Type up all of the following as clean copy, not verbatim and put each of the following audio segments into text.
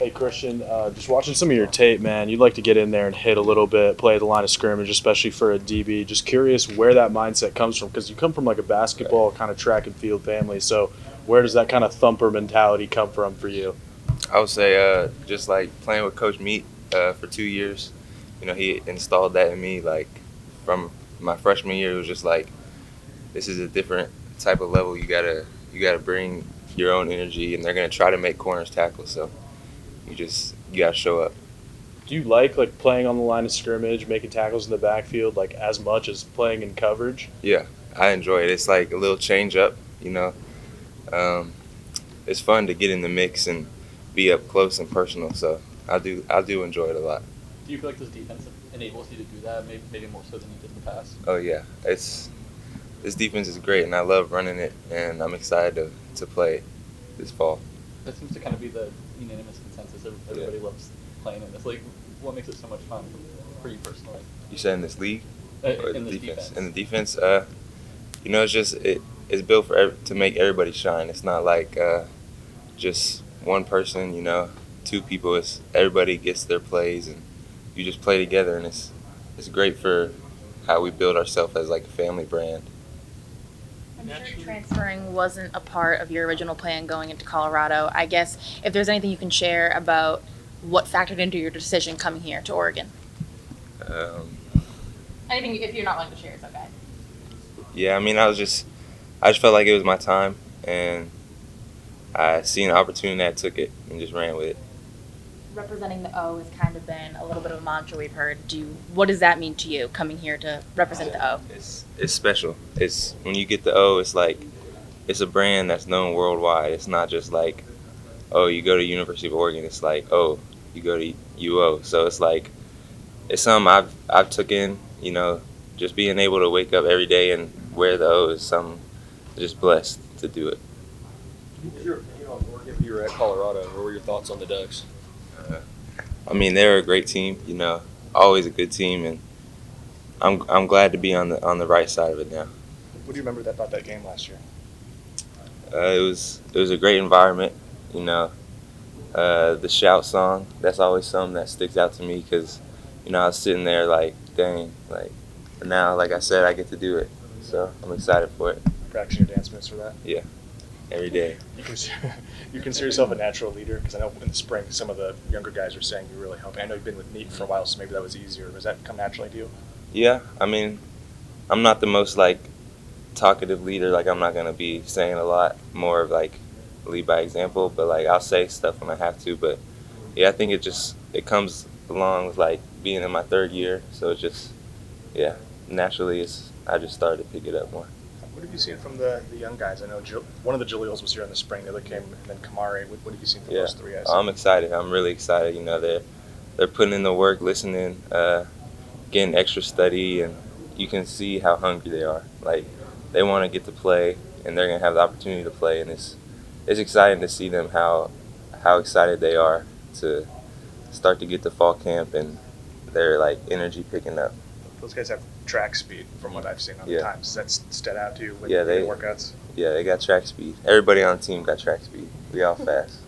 Hey Christian, just watching some of your tape, man. You'd like to get in there and hit a little bit, play at the line of scrimmage, especially for a DB. Just curious where that mindset comes from, because you come from like a basketball kind of track and field family. So where does that kind of thumper mentality come from for you? I would say just like playing with Coach Meat for 2 years. He installed that in me. Like from my freshman year, it was just like this is a different type of level. You gotta bring your own energy, and they're gonna try to make corners tackle. So you gotta show up. Do you like playing on the line of scrimmage, making tackles in the backfield, like as much as playing in coverage? Yeah, I enjoy it. It's like a little change up. Um, it's fun to get in the mix and be up close and personal. So I do enjoy it a lot. Do you feel like this defense enables you to do that, maybe more so than you did in the past? Oh yeah, this defense is great, and I love running it, and I'm excited to play it this fall. That seems to kind of be the unanimous consensus. Everybody loves playing in this. Like, what makes it so much fun for you personally? You said in this league or In the this defense? defense. In the defense, it's just it's built to make everybody shine. It's not like just one person. Two people. It's everybody gets their plays, and you just play together, and it's great for how we build ourselves as like a family brand. I'm sure transferring wasn't a part of your original plan going into Colorado. I guess if there's anything you can share about what factored into your decision coming here to Oregon. Um, Anything, if you're not willing to share, it's okay. yeah, I mean, I just felt like it was my time, and I seen an opportunity, and I took it and just ran with it. Representing the O has kind of been a little bit of a mantra we've heard. What does that mean to you, coming here to represent the O? It's special. It's when you get the O, it's like it's a brand that's known worldwide. It's not just like, oh, you go to University of Oregon. It's like, oh, you go to UO. So it's like it's something I've took in. Just being able to wake up every day and wear the O is something just blessed to do it. You're on Oregon. You were at Colorado. What were your thoughts on the Ducks? I mean, they're a great team. Always a good team, and I'm glad to be on the right side of it now. What do you remember about that game last year? It was a great environment. The shout song, that's always something that sticks out to me because I was sitting there like, dang, like now, like I said, I get to do it, so I'm excited for it. Practicing your dance moves for that? Yeah, every day. You consider yourself a natural leader? Because I know in the spring some of the younger guys are saying you really help. I know you've been with Meat for a while, so maybe that was easier. Does that come naturally to you? Yeah, I mean, I'm not the most like talkative leader. Like I'm not gonna be saying a lot. More of like lead by example, but like I'll say stuff when I have to. But yeah, I think it comes along with like being in my third year, so it's just naturally I just started to pick it up more. What have you seen from the young guys? I know one of the Jaleels was here in the spring. The other came, and then Kamari. What have you seen from those three guys? I'm excited. I'm really excited. They're putting in the work, listening, getting extra study, and you can see how hungry they are. Like they want to get to play, and they're gonna have the opportunity to play, and it's exciting to see them how excited they are to start to get to fall camp, and their like energy picking up. Those guys have track speed, from what I've seen on the times. Does that stood out to you with the workouts? Yeah, they got track speed. Everybody on the team got track speed. We all fast.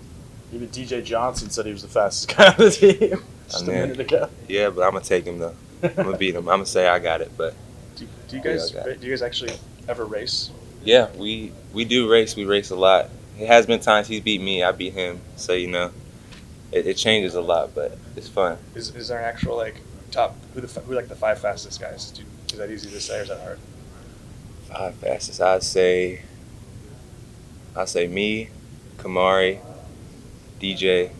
Even DJ Johnson said he was the fastest guy on the team just a minute ago. Yeah, but I'm gonna take him though. I'm gonna beat him. I'm gonna say I got it. But do you guys actually ever race? Yeah, we do race. We race a lot. It has been times he's beat me, I beat him. So it changes a lot, but it's fun. Is there an actual like top who like the five fastest guys? Is that easy to say or is that hard? Five fastest. I'd say me, Kamari, DJ.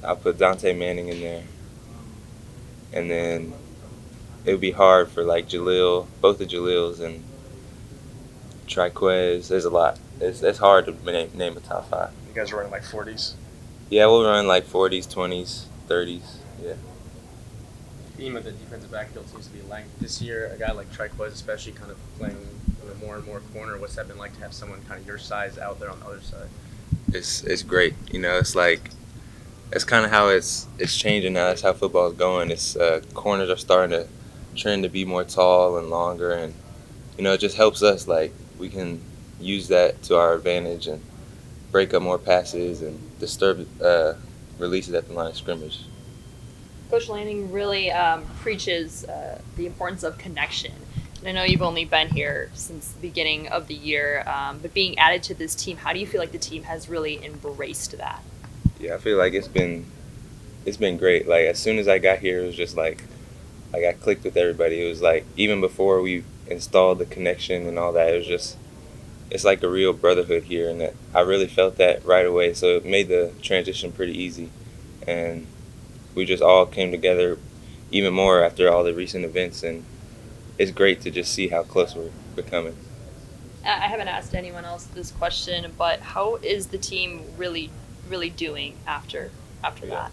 I'll put Dante Manning in there, and then it would be hard for like Jaleel, both the Jaleels and Triquez. There's a lot. It's hard to name a top five. You guys are running like 40s? Yeah, we'll run like 40s, 20s, 30s. Yeah. The theme of the defensive backfield seems to be length. This year, a guy like Triquez, especially kind of playing more and more corner, what's that been like to have someone kind of your size out there on the other side? It's great. It's like that's kind of how it's changing now. That's how football is going. It's corners are starting to trend to be more tall and longer, and it just helps us. Like we can use that to our advantage and break up more passes and disturb releases at the line of scrimmage. Coach Lanning really preaches the importance of connection. And I know you've only been here since the beginning of the year, but being added to this team, how do you feel like the team has really embraced that? Yeah, I feel like it's been great. Like as soon as I got here, it was just like I clicked with everybody. It was like even before we installed the connection and all that, it was just it's like a real brotherhood here, and that I really felt that right away. So it made the transition pretty easy, and we just all came together even more after all the recent events, and it's great to just see how close we're becoming. I haven't asked anyone else this question, but how is the team really doing after that?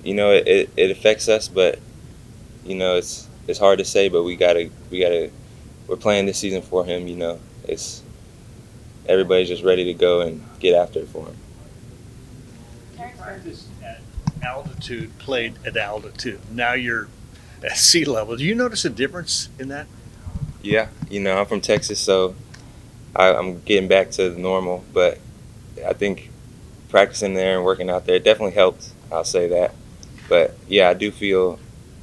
You know, it affects us, but you know it's hard to say. But we're playing this season for him. You know, everybody's just ready to go and get after it for him. Practice at altitude, played at altitude. Now you're at sea level. Do you notice a difference in that? Yeah, you know, I'm from Texas, so I'm getting back to the normal. But I think practicing there and working out there definitely helped. I'll say that. But yeah, I do feel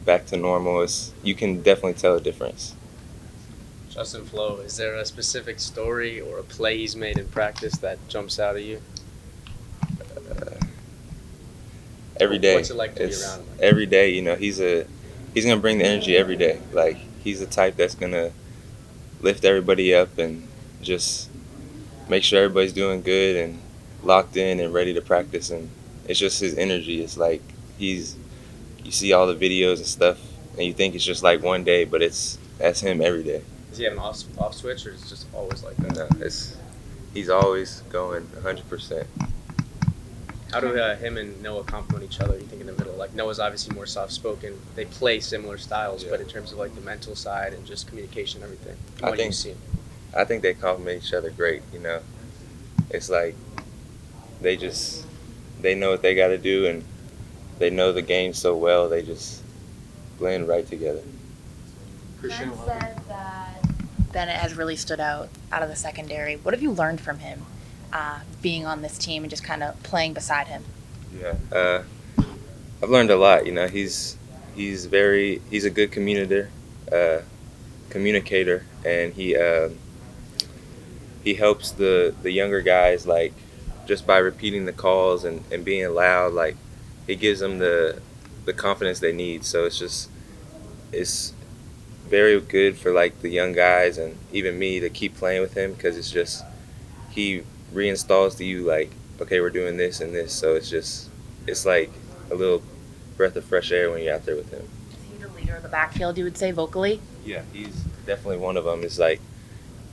back to normal. You can definitely tell a difference. Justin Flo, is there a specific story or a play he's made in practice that jumps out at you? Every day. What's it like to be around him? Every day, you know, he's gonna bring the energy every day. Like he's the type that's gonna lift everybody up and just make sure everybody's doing good and locked in and ready to practice. And it's just his energy. It's like you see all the videos and stuff, and you think it's just like one day, but that's him every day. Does he have an off switch, or is it just always like that? No, he's always going 100%. How do him and Noah complement each other, you think, in the middle? Like, Noah's obviously more soft-spoken. They play similar styles, but in terms of, like, the mental side and just communication and everything, what do you see? I think they complement each other great, you know. It's like they know what they got to do, and they know the game so well, they just blend right together. Christian said that Bennett has really stood out of the secondary. What have you learned from him? Being on this team and just kind of playing beside him. Yeah, I've learned a lot. You know, he's a good communicator, and he helps the younger guys, like just by repeating the calls and being loud. Like it gives them the confidence they need. So it's very good for like the young guys and even me to keep playing with him, because he reinstalls to you like, okay, we're doing this and this. So it's like a little breath of fresh air when you're out there with him. Is he the leader of the backfield, you would say, vocally? Yeah, he's definitely one of them. It's like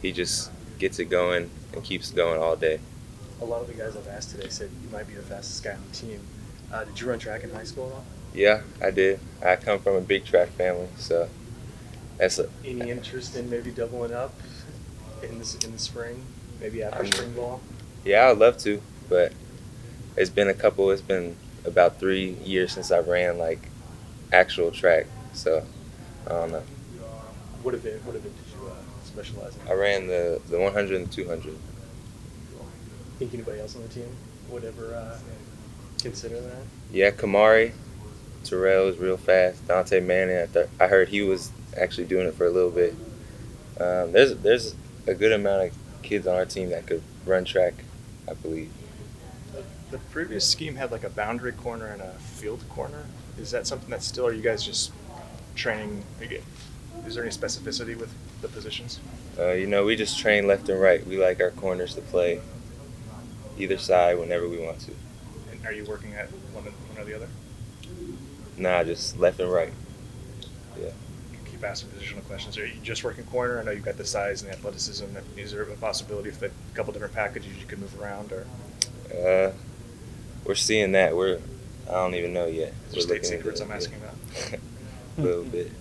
he just gets it going and keeps going all day. A lot of the guys I've asked today said you might be the fastest guy on the team. Did you run track in high school at all? Yeah, I did. I come from a big track family, so Any interest in maybe doubling up in the spring, maybe after spring ball? Yeah, I'd love to, but it's been about 3 years since I ran like actual track, so I don't know. What event did you specialize in? I ran the 100 and 200. Think anybody else on the team would ever consider that? Yeah, Kamari Terrell is real fast. Dante Manning, I heard he was actually doing it for a little bit. There's a good amount of kids on our team that could run track, I believe. The previous scheme had like a boundary corner and a field corner. Is that something that's still, are you guys just training? Is there any specificity with the positions? You know, we just train left and right. We like our corners to play either side whenever we want to. And are you working at one or the other? Nah, just left and right. Yeah. Keep asking positional questions. Are you just working corner? I know you've got the size and the athleticism. Is there a possibility if a couple different packages you could move around? Or we're seeing that. I don't even know yet. Is there state secrets I'm asking about? A little bit.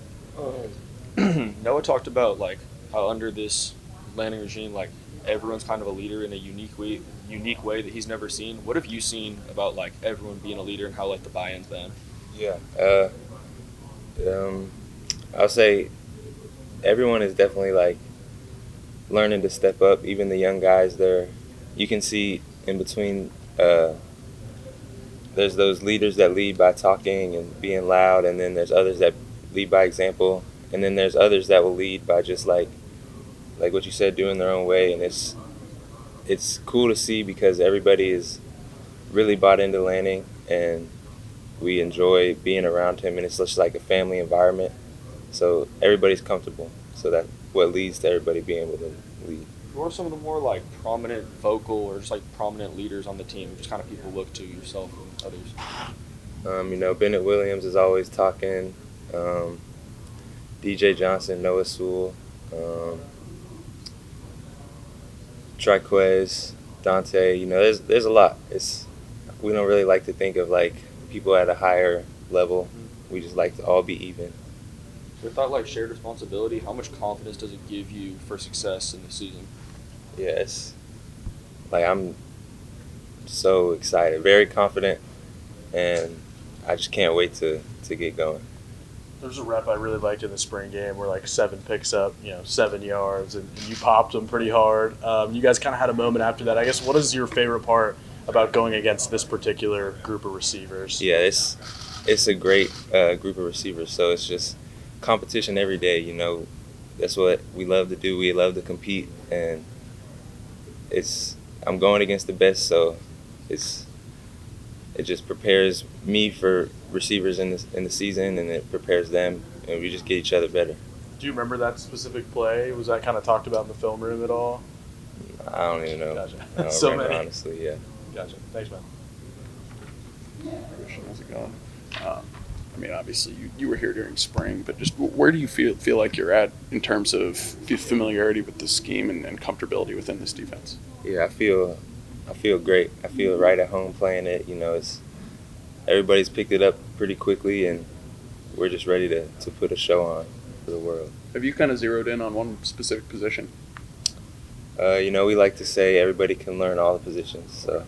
Noah talked about like how under this Lanning regime, like everyone's kind of a leader in a unique way that he's never seen. What have you seen about like everyone being a leader and how like the buy-in's been? Yeah. I'll say everyone is definitely like learning to step up. Even the young guys there, you can see in between. There's those leaders that lead by talking and being loud, and then there's others that lead by example, and then there's others that will lead by just like what you said, doing their own way. And it's cool to see because everybody is really bought into Lanning, and we enjoy being around him, and it's just like a family environment. So everybody's comfortable. So that's what leads to everybody being able to lead. Who are some of the more like prominent vocal or just like prominent leaders on the team? Just kind of people look to, yourself and others. Bennett Williams is always talking. DJ Johnson, Noah Sewell, Triquez, Dante. There's a lot. We don't really like to think of like people at a higher level. We just like to all be even. With that like shared responsibility, how much confidence does it give you for success in the season? Yeah, it's like I'm so excited, very confident, and I just can't wait to get going. There's a rep I really liked in the spring game where like 7 picks up, 7 yards, and you popped them pretty hard. You guys kind of had a moment after that. I guess what is your favorite part about going against this particular group of receivers? Yeah, it's a great group of receivers. So it's just competition every day. That's what we love to do. We love to compete, and I'm going against the best. So it just prepares me for receivers in the season, and it prepares them, and we just get each other better. Do you remember that specific play? Was that kind of talked about in the film room at all? I don't even know. Gotcha. I don't So remember, many. honestly, yeah. Gotcha. Thanks, man. Christian, how's it going? Obviously you were here during spring, but just where do you feel like you're at in terms of familiarity with the scheme and comfortability within this defense? Yeah, I feel great. I feel right at home playing it. Everybody's picked it up pretty quickly, and we're just ready to put a show on for the world. Have you kind of zeroed in on one specific position? We like to say everybody can learn all the positions, so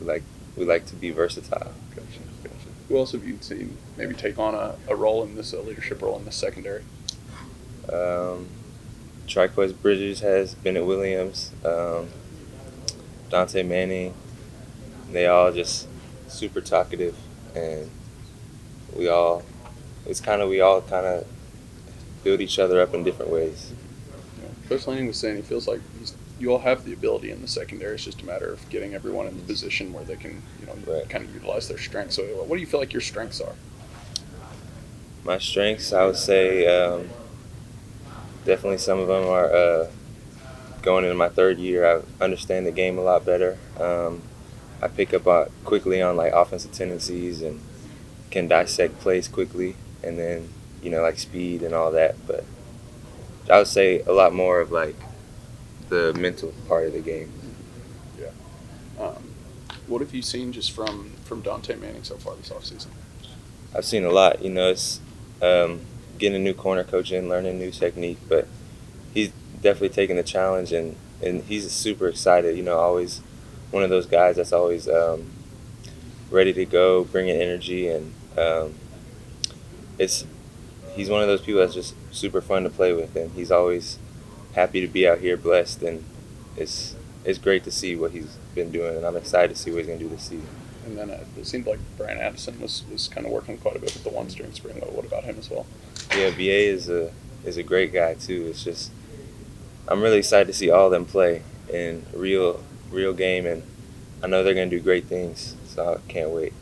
we like to be versatile. Gotcha. Who else have you seen maybe take on a role in this leadership role in this secondary? Triquez Bridges has Bennett Williams, Dante Manning. They all just super talkative, and we all kind of build each other up in different ways. Coach Lanning was saying he feels like you all have the ability in the secondary. It's just a matter of getting everyone in the position where they can, Right. kind of utilize their strengths. So, what do you feel like your strengths are? My strengths, I would say, definitely some of them are going into my 3rd year. I understand the game a lot better. I pick up quickly on like offensive tendencies and can dissect plays quickly, and then like speed and all that. But I would say a lot more of like the mental part of the game. Yeah. What have you seen just from Dante Manning so far this offseason? I've seen a lot. It's getting a new corner coach in, learning new technique, but he's definitely taking the challenge, and he's super excited. Always one of those guys that's always ready to go, bringing energy, and he's one of those people that's just super fun to play with, and he's always happy to be out here, blessed, and it's great to see what he's been doing, and I'm excited to see what he's going to do this season. And then it seemed like Brian Addison was kind of working quite a bit with the ones during spring. What about him as well? Yeah, BA is a great guy too. It's just I'm really excited to see all of them play in real game, and I know they're going to do great things, so I can't wait.